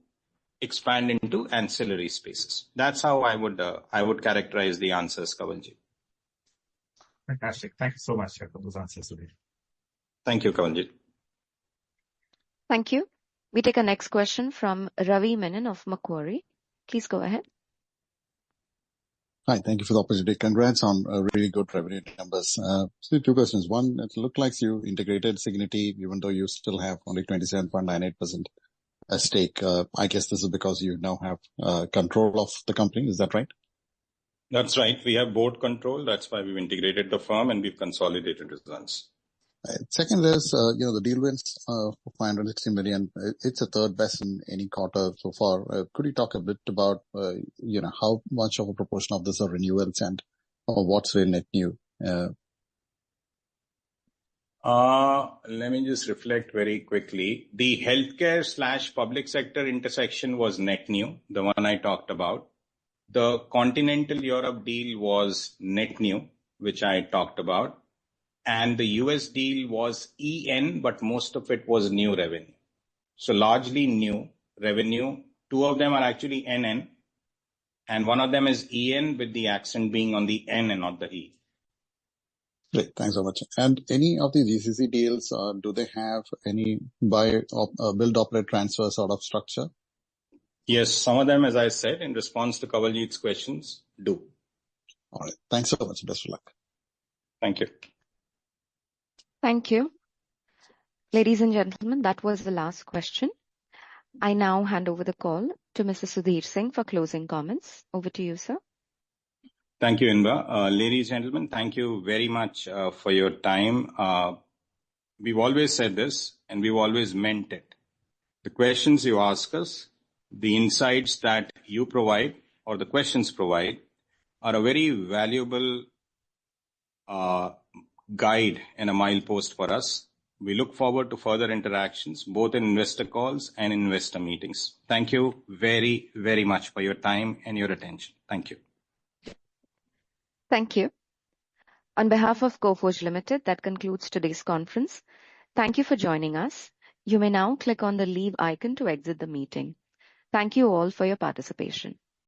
expand into ancillary spaces. That's how I would characterize the answers, Kawaljeet. Fantastic. Thank you so much for those answers today. Thank you, Kawaljeet. Thank you. We take a next question from Ravi Menon of Macquarie. Please go ahead. Hi, thank you for the opportunity. Congrats on really good revenue numbers. So 2 questions. One, it looked like you integrated Cigniti, even though you still have only 27.98% a stake. I guess this is because you now have control of the company. Is that right? That's right. We have board control. That's why we've integrated the firm and we've consolidated results. Second is, the deal wins for 560 million. It's a third best in any quarter so far. Could you talk a bit about, how much of a proportion of this are renewals and what's really net new? Let me just reflect very quickly. The healthcare/public sector intersection was net new, the one I talked about. The Continental Europe deal was net new, which I talked about. And the US deal was EN, but most of it was new revenue. So largely new revenue. Two of them are actually NN, and one of them is EN with the accent being on the N and not the E. Great, thanks so much. And any of the GCC deals, do they have any build, operate, transfer sort of structure? Yes, some of them, as I said, in response to Kawaljeet's questions, do. All right, thanks so much. Best of luck. Thank you. Thank you. Ladies and gentlemen, that was the last question. I now hand over the call to Mr. Sudhir Singh for closing comments. Over to you, sir. Thank you, Inba. Ladies and gentlemen, thank you very much for your time. We've always said this and we've always meant it. The questions you ask us, the insights that you provide or the questions provide are a very valuable guide and a milepost for us. We look forward to further interactions, both in investor calls and investor meetings. Thank you very, very much for your time and your attention. Thank you. Thank you. On behalf of Coforge Ltd, that concludes today's conference. Thank you for joining us. You may now click on the leave icon to exit the meeting. Thank you all for your participation.